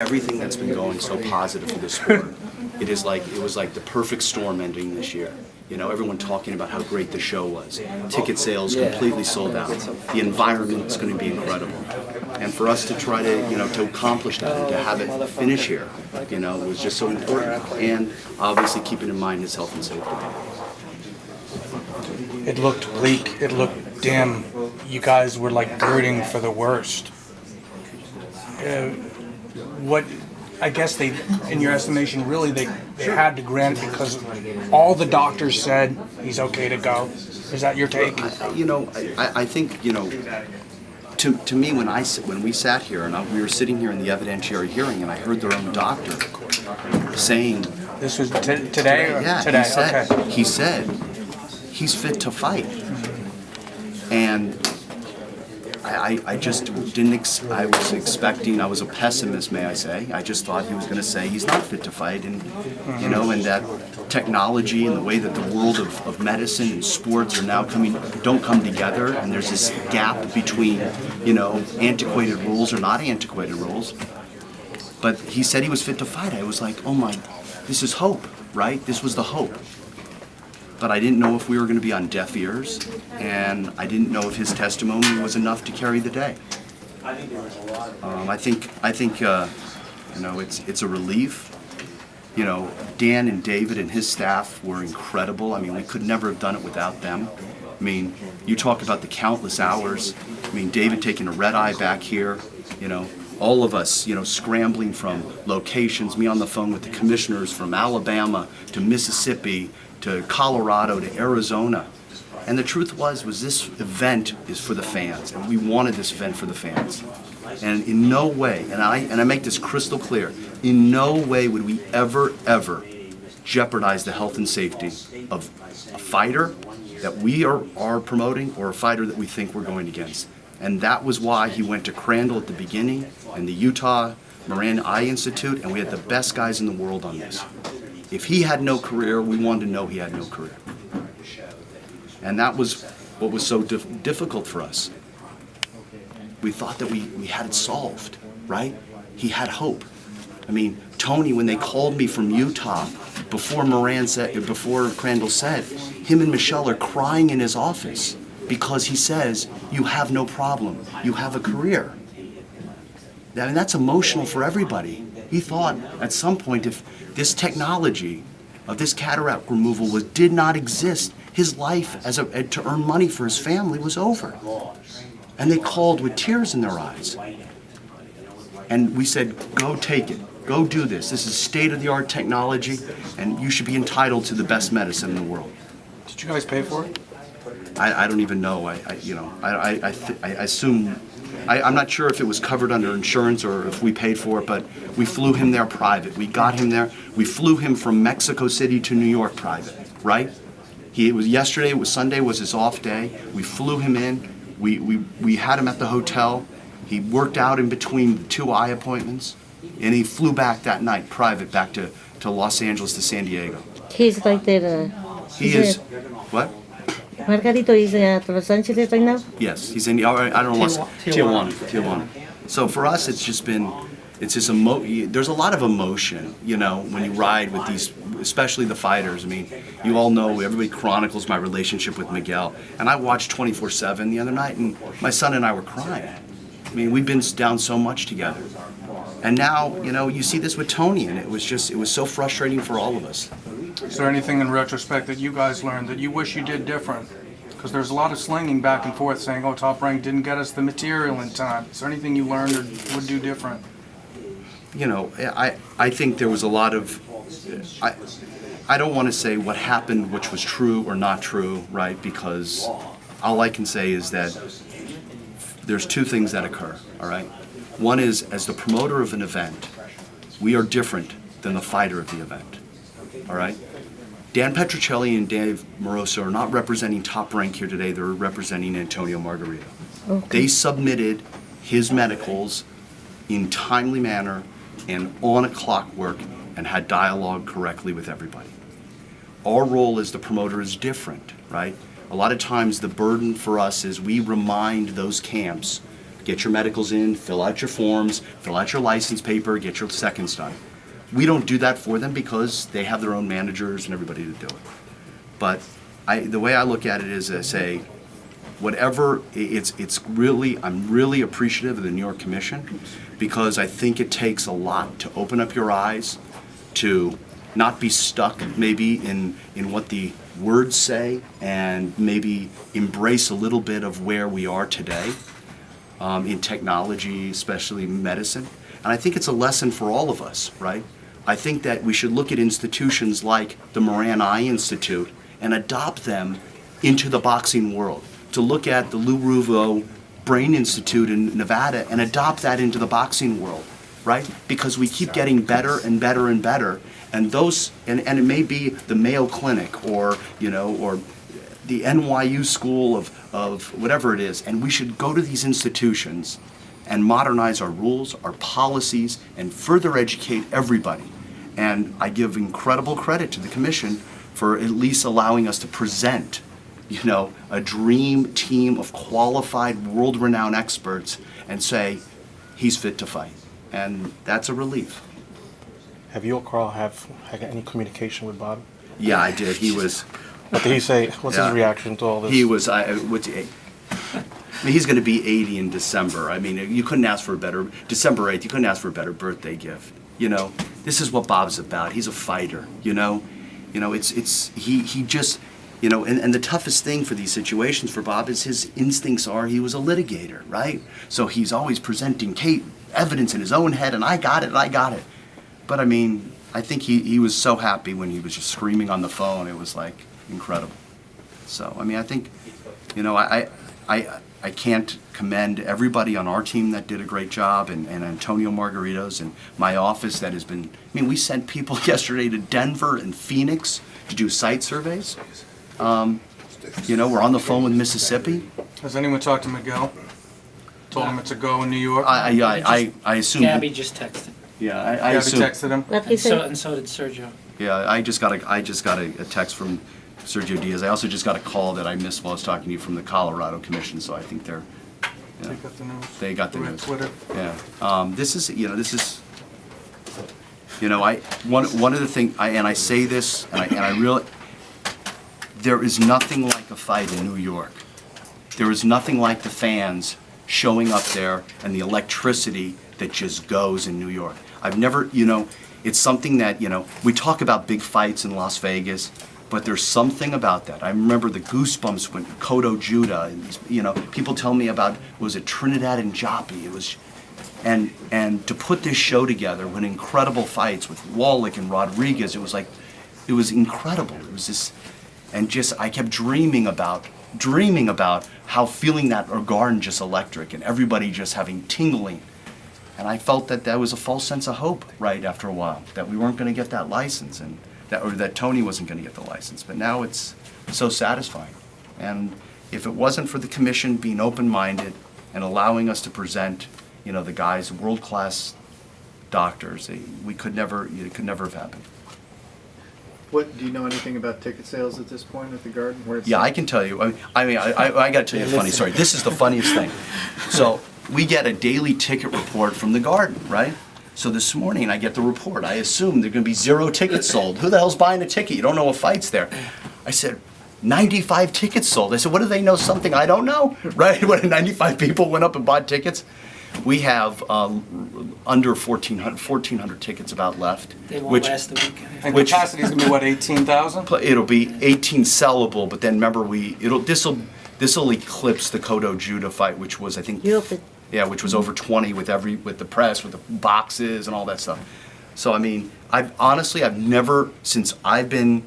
everything that's been going so positive for the sport. It was like the perfect storm ending this year. You know, everyone talking about how great the show was. Ticket sales completely sold out. The environment is going to be incredible. And for us to try to, to accomplish that and to have it finish here, was just so important. And obviously keeping in mind his health and safety. It looked bleak. It looked dim. You guys were like rooting for the worst. I guess they, in your estimation, really they had to grant it because all the doctors said he's okay to go. Is that your take? I think, to me, when we sat here and we were sitting here in the evidentiary hearing and I heard their own doctor saying... This was today? Yeah, today. He said he's fit to fight. And I just didn't, I was a pessimist, may I say. I just thought he was going to say he's not fit to fight. And, and that technology and the way that the world of medicine and sports are now don't come together. And there's this gap between, antiquated rules or not antiquated rules. But he said he was fit to fight. I was like, oh my, this is hope, right? This was the hope. But I didn't know if we were going to be on deaf ears, and I didn't know if his testimony was enough to carry the day. I think it's a relief. Dan and David and his staff were incredible. I mean, we could never have done it without them. I mean, you talk about the countless hours. I mean, David taking a red eye back here, all of us, scrambling from locations, me on the phone with the commissioners from Alabama to Mississippi, to Colorado, to Arizona. And the truth was this event is for the fans, and we wanted this event for the fans. And in no way, and I make this crystal clear, in no way would we ever jeopardize the health and safety of a fighter that we are promoting or a fighter that we think we're going against. And that was why he went to Crandall at the beginning and the Utah Moran Eye Institute, and we had the best guys in the world on this. If he had no career, we wanted to know he had no career. And that was what was so difficult for us. We thought that we had it solved, right? He had hope. I mean, Tony, when they called me from Utah, before Crandall said, him and Michelle are crying in his office because he says, you have no problem, you have a career. I mean, that's emotional for everybody. He thought at some point if this technology of this cataract removal did not exist, his life to earn money for his family was over. And they called with tears in their eyes. And we said, go take it. Go do this. This is state-of-the-art technology, and you should be entitled to the best medicine in the world. Did you guys pay for it? I don't even know. I assume. I'm not sure if it was covered under insurance or if we paid for it, but we flew him there private. We got him there. We flew him from Mexico City to New York private, right? Yesterday, Sunday was his off day. We flew him in. We had him at the hotel. He worked out in between 2 eye appointments, and he flew back that night private back to Los Angeles to San Diego. He's like that. He is, what? Margarito is at Los Angeles right now? Yes, he's in, I don't know, Tijuana. So for us, it's just there's a lot of emotion, when you ride with these, especially the fighters. I mean, you all know, everybody chronicles my relationship with Miguel. And I watched 24/7 the other night, and my son and I were crying. I mean, we've been down so much together. And now, you see this with Tony, and it was so frustrating for all of us. Is there anything in retrospect that you guys learned that you wish you did different? Because there's a lot of slinging back and forth saying, oh, Top Rank didn't get us the material in time. Is there anything you learned or would do different? I think there was a lot of, I don't want to say what happened which was true or not true, right? Because all I can say is that there's two things that occur, all right? One is, as the promoter of an event, we are different than the fighter of the event, all right? Dan Petruccelli and Dave Moroso are not representing Top Rank here today. They're representing Antonio Margarito. Okay. They submitted his medicals in timely manner and on a clockwork and had dialogue correctly with everybody. Our role as the promoter is different, right? A lot of times the burden for us is we remind those camps get your medicals in, fill out your forms, fill out your license paper, get your seconds done. We don't do that for them because they have their own managers and everybody to do it. But the way I look at it is I say, whatever, I'm really appreciative of the New York Commission because I think it takes a lot to open up your eyes, to not be stuck maybe in what the words say, and maybe embrace a little bit of where we are today in technology, especially medicine. And I think it's a lesson for all of us, right? I think that we should look at institutions like the Moran Eye Institute and adopt them into the boxing world. To look at the Lou Ruvo Brain Institute in Nevada and adopt that into the boxing world, right? Because we keep getting better and better and better. And those, and it may be the Mayo Clinic or, or the NYU School of whatever it is. And we should go to these institutions and modernize our rules, our policies, and further educate everybody. And I give incredible credit to the Commission for at least allowing us to present, a dream team of qualified, world-renowned experts and say, he's fit to fight. And that's a relief. Have you or Carl had any communication with Bob? Yeah, I did. He was... What did he say? What's his reaction to all this? He was... he's going to be 80 in December. I mean, you couldn't ask for a better... December 8th, you couldn't ask for a better birthday gift. This is what Bob's about. He's a fighter, he just... and the toughest thing for these situations for Bob is his instincts are he was a litigator, right? So he's always presenting evidence in his own head, and I got it. But I mean, I think he was so happy when he was just screaming on the phone. It was like incredible. So, I mean, I think, I can't commend everybody on our team that did a great job, and Antonio Margarito's and my office that has been, we sent people yesterday to Denver and Phoenix to do site surveys. We're on the phone with Mississippi. Has anyone talked to Miguel? Told him it's a go in New York? I assume. Gabby just texted. Yeah, I Gabby assume. texted him? What he And so, said? and so did Sergio. Yeah, I just got a text from Sergio Diaz. I also just got a call that I missed while I was talking to you from the Colorado Commission. So I think they're. They got the news. They got the Through news. Twitter. Yeah. This is. One of the things, and I say this, and I really. There is nothing like a fight in New York. There is nothing like the fans showing up there and the electricity that just goes in New York. I've never, it's something that, we talk about big fights in Las Vegas, but there's something about that. I remember the goosebumps when Cotto Judah, and people tell me about, was it Trinidad and Joppy? It was, and to put this show together with incredible fights with Wallach and Rodriguez, it was incredible. It was this, and just, I kept dreaming about how feeling that garden just electric and everybody just having tingling. And I felt that was a false sense of hope right after a while, that we weren't going to get that license, and that Tony wasn't going to get the license. But now it's so satisfying. And if it wasn't for the Commission being open-minded and allowing us to present, the guys, world-class doctors, it could never have happened. What do you know anything about ticket sales at this point at the Garden? Where it's Yeah, I can tell you. I got to tell you a funny story. This is the funniest thing. So we get a daily ticket report from the Garden, right? So this morning I get the report. I assume there are going to be 0 tickets sold. Who the hell's buying a ticket? You don't know a fight's there. I said, 95 tickets sold. I said, what do they know? Something I don't know, right? What, 95 people went up and bought tickets? We have under 1,400 tickets about left. They won't last the weekend. And Which- capacity's gonna be what, 18,000? It'll be 18 sellable, but then remember this'll eclipse the Cotto Judah fight, which was I think which was over 20 with the press, with the boxes and all that stuff. So I've never, since I've been,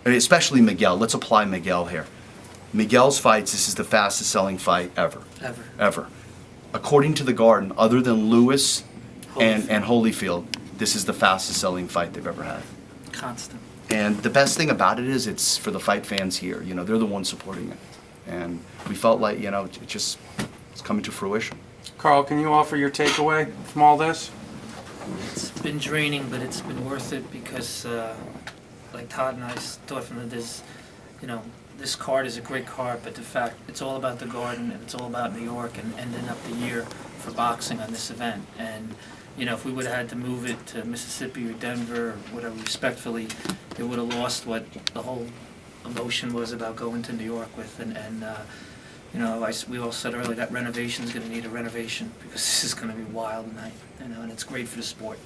especially Miguel. Let's apply Miguel here. Miguel's fights. This is the fastest selling fight ever. Ever. According to the Garden, other than Lewis and Holyfield, this is the fastest selling fight they've ever had. Constant. And the best thing about it is it's for the fight fans here. They're the ones supporting it. And we felt like, it's coming to fruition. Carl, can you offer your takeaway from all this? It's been draining, but it's been worth it because, like Todd and I thought from this, this card is a great card, but the fact it's all about the Garden and it's all about New York and ending up the year for boxing on this event. And, you know, if we would have had to move it to Mississippi or Denver or whatever respectfully, it would have lost what the whole emotion was about going to New York with. And you know, we all said earlier that renovation's gonna need a renovation because this is gonna be wild night, you know, and it's great for the sport.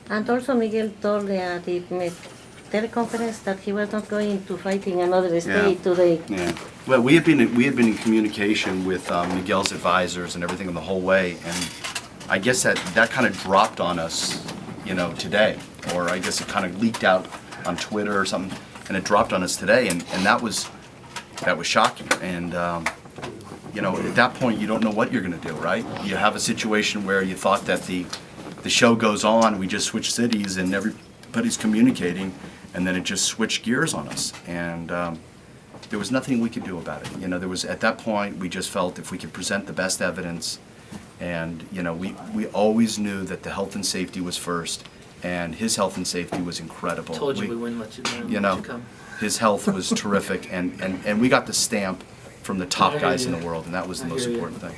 And also Miguel told the teleconference that he was not going to fight in another state today. Yeah. Well, we had been in communication with Miguel's advisors and everything the whole way, and I guess that kind of dropped on us, you know, today, or I guess it kind of leaked out on Twitter or something, and it dropped on us today, and that was shocking. And you know, at that point, you don't know what you're going to do, right? You have a situation where you thought that the show goes on, we just switch cities, and everybody's communicating, and then it just switched gears on us, and there was nothing we could do about it. You know, there was, at that point, we just felt if we could present the best evidence, and you know, we always knew that the health and safety was first, and his health and safety was incredible. Told you we wouldn't let you down, you let know, you come. his health was terrific, and we got the stamp from the top guys in the world, and that was the I most hear you. important thing.